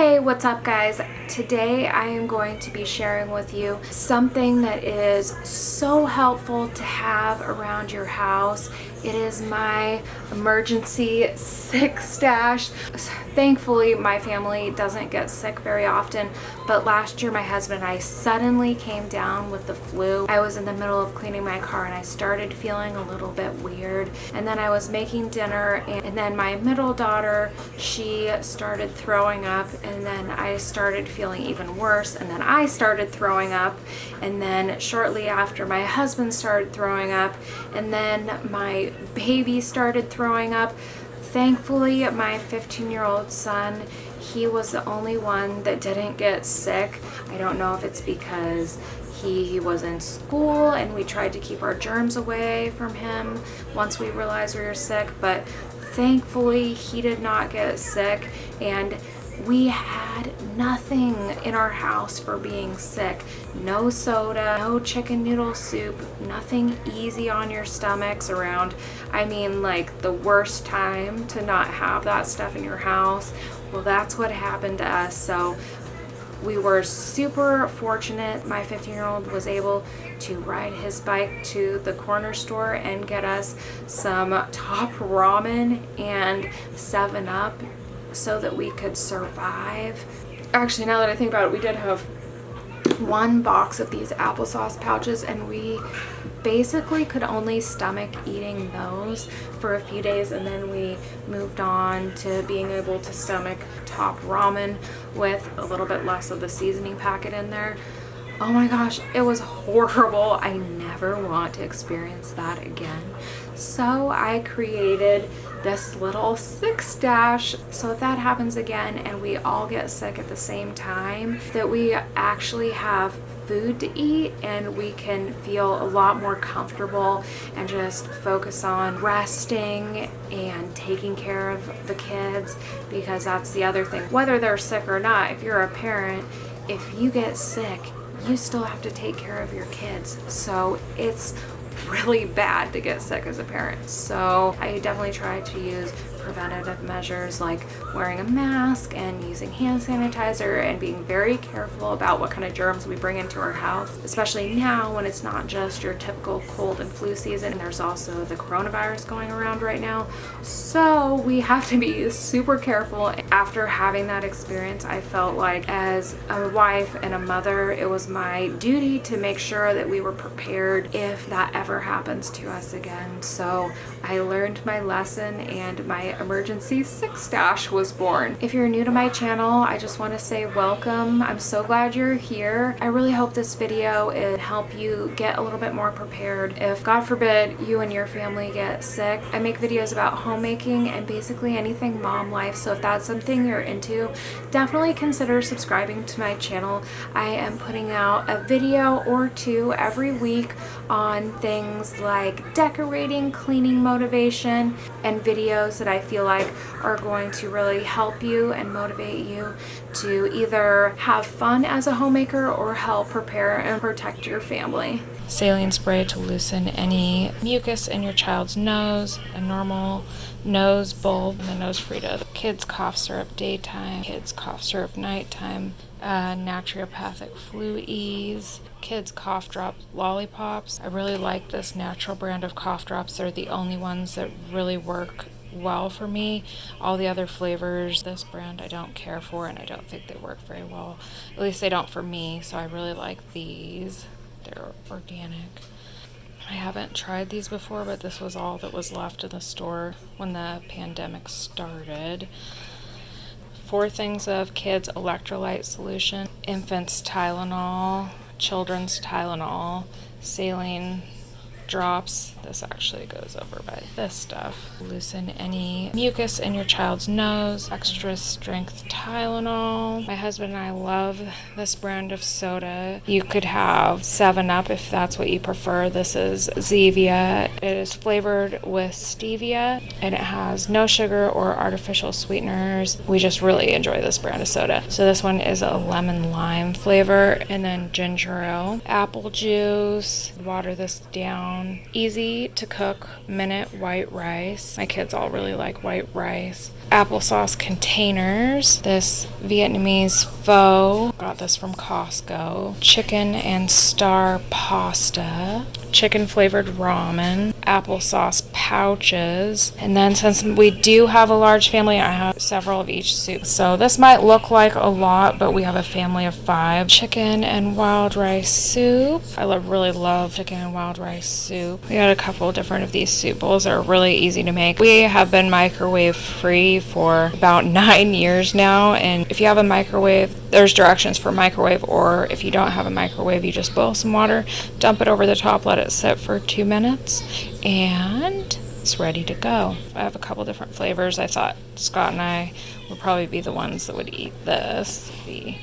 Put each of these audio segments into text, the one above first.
Hey, what's up guys? Today I am going to be sharing with you something that is so helpful to have around your house. It is my emergency sick stash. Thankfully, my family doesn't get sick very often, but last year my husband and I suddenly came down with the flu. I was in the middle of cleaning my car and I started feeling a little bit weird. And then I was making dinner and then my middle daughter, she started throwing up, and then I started feeling even worse, and then I started throwing up, and then shortly after my husband started throwing up, and then my baby started throwing up. Thankfully, my 15-year-old son, he was the only one that didn't get sick. I don't know if it's because he was in school and we tried to keep our germs away from him once we realized we were sick, but thankfully he did not get sick, and we had nothing in our house for being sick. No soda, no chicken noodle soup, nothing easy on your stomachs around. I mean, like the worst time to not have that stuff in your house. Well, that's what happened to us. So we were super fortunate. My 15-year-old was able to ride his bike to the corner store and get us some top ramen and 7-Up so that we could survive. Actually, now that I think about it, we did have one box of these applesauce pouches, and we basically could only stomach eating those for a few days, and then we moved on to being able to stomach top ramen with a little bit less of the seasoning packet in there. Oh my gosh, it was horrible. I never want to experience that again. So I created this little sick stash, so if that happens again and we all get sick at the same time, that we actually have food to eat and we can feel a lot more comfortable and just focus on resting and taking care of the kids, because that's the other thing. Whether they're sick or not, if you're a parent, if you get sick, you still have to take care of your kids. So it's really bad to get sick as a parent. So I definitely try to use preventative measures like wearing a mask and using hand sanitizer and being very careful about what kind of germs we bring into our house, especially now when it's not just your typical cold and flu season. There's also the coronavirus going around right now. So we have to be super careful. After having that experience, I felt like as a wife and a mother, it was my duty to make sure that we were prepared if that ever happens to us again. So I learned my lesson and my emergency sick stash was born. If you're new to my channel, I just want to say welcome. I'm so glad you're here. I really hope this video will help you get a little bit more prepared if, God forbid, you and your family get sick. I make videos about homemaking and basically anything mom life, so if that's something you're into, definitely consider subscribing to my channel. I am putting out a video or two every week on things like decorating, cleaning motivation, and videos that I feel like are going to really help you and motivate you to either have fun as a homemaker or help prepare and protect your family. Saline spray to loosen any mucus in your child's nose, a normal nose bulb, and the nose Frida. Kids cough syrup daytime, kids cough syrup nighttime, naturopathic flu ease, kids cough drop lollipops. I really like this natural brand of cough drops. They're the only ones that really work well for me. All the other flavors, this brand I don't care for, and I don't think they work very well. At least they don't for me, so I really like these. They're organic. I haven't tried these before, but this was all that was left in the store when the pandemic started. 4 things of kids electrolyte solution, infants Tylenol, children's Tylenol, saline drops. This actually goes over by this stuff. Loosen any mucus in your child's nose, extra strength Tylenol. My husband and I love this brand of soda. You could have 7-Up if that's what you prefer. This is Zevia. It is flavored with stevia and it has no sugar or artificial sweeteners. We just really enjoy this brand of soda. So this one is a lemon lime flavor, and then ginger ale, apple juice. Water this down down easy to cook minute white rice. My kids all really like white rice. Applesauce containers. This Vietnamese pho. Got this from Costco. Chicken and star pasta. Chicken flavored ramen. Applesauce pouches. And then since we do have a large family, I have several of each soup. So this might look like a lot, but we have a family of 5. Chicken and wild rice soup. I really love chicken and wild rice soup. We got a couple different of these soup bowls that are really easy to make. We have been microwave free for about 9 years now, and if you have a microwave, there's directions for microwave, or if you don't have a microwave, you just boil some water, dump it over the top, let it sit for 2 minutes, and it's ready to go. I have a couple different flavors. I thought Scott and I would probably be the ones that would eat this. The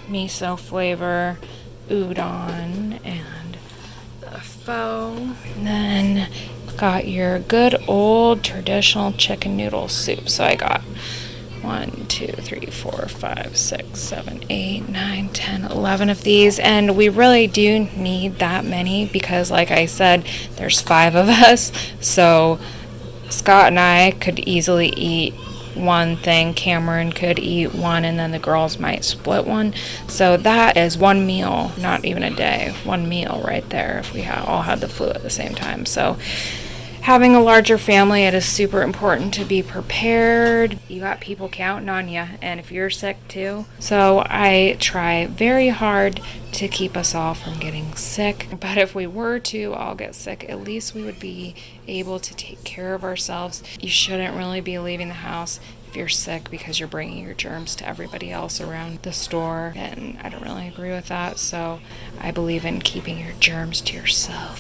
miso flavor, udon, and the pho. And then got your good old traditional chicken noodle soup. So I got 1, 2, 3, 4, 5, 6, 7, 8, 9, 10, 11 of these, and we really do need that many because, like I said, there's 5 of us, so Scott and I could easily eat one thing, Cameron could eat one, and then the girls might split one. So that is one meal, not even a day, one meal right there if we all had the flu at the same time. So having a larger family, it is super important to be prepared. You got people counting on you, and if you're sick too. So I try very hard to keep us all from getting sick. But if we were to all get sick, at least we would be able to take care of ourselves. You shouldn't really be leaving the house if you're sick because you're bringing your germs to everybody else around the store, and I don't really agree with that. So I believe in keeping your germs to yourself.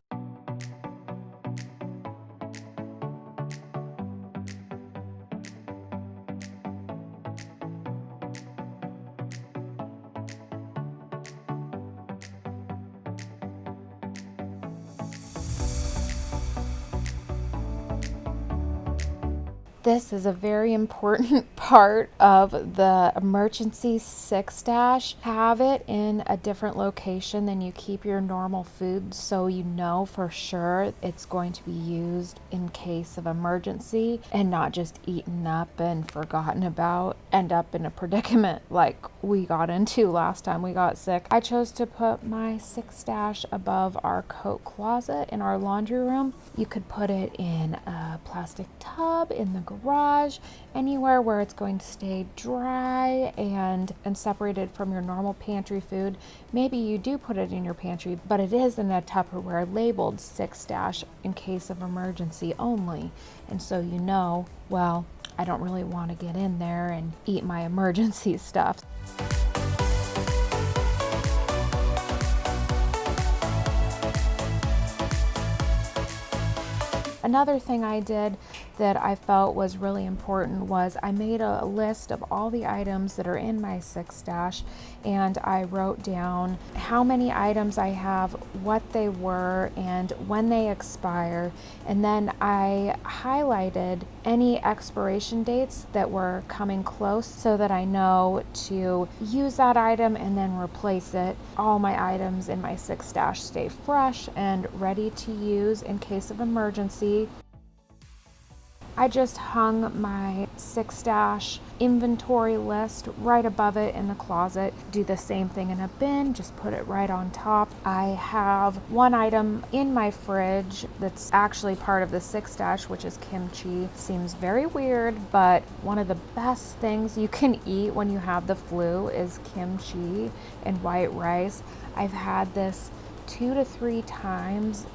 This is a very important part of the emergency sick stash. Have it in a different location than you keep your normal food, so you know for sure it's going to be used in case of emergency and not just eaten up and forgotten about, end up in a predicament like we got into last time we got sick. I chose to put my sick stash above our coat closet in our laundry room. You could put it in a plastic tub in the garage, anywhere where it's going to stay dry and separated from your normal pantry food. Maybe you do put it in your pantry, but it is in a Tupperware labeled sick stash in case of emergency only. And so you know, well, I don't really want to get in there and eat my emergency stuff. Another thing I did that I felt was really important was I made a list of all the items that are in my sick stash, and I wrote down how many items I have, what they were, and when they expire. And then I highlighted any expiration dates that were coming close so that I know to use that item and then replace it. All my items in my sick stash stay fresh and ready to use in case of emergency. I just hung my sick stash inventory list right above it in the closet. Do the same thing in a bin, just put it right on top. I have one item in my fridge that's actually part of the sick stash, which is kimchi. Seems very weird, but one of the best things you can eat when you have the flu is kimchi and white rice. I've had this 2 to 3 times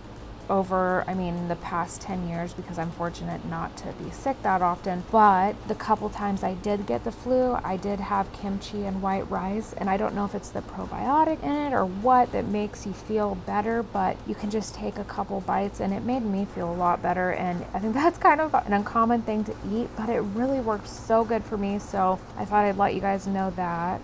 over, the past 10 years, because I'm fortunate not to be sick that often. But the couple times I did get the flu, I did have kimchi and white rice, and I don't know if it's the probiotic in it or what that makes you feel better, but you can just take a couple bites, and it made me feel a lot better. And I think that's kind of an uncommon thing to eat, but it really worked so good for me, so I thought I'd let you guys know that.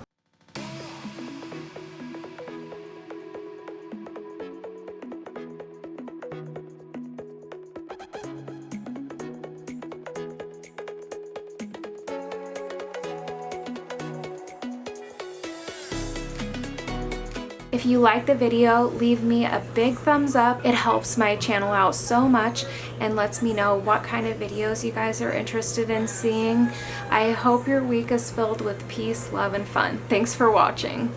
If you like the video, leave me a big thumbs up. It helps my channel out so much and lets me know what kind of videos you guys are interested in seeing. I hope your week is filled with peace, love, and fun. Thanks for watching.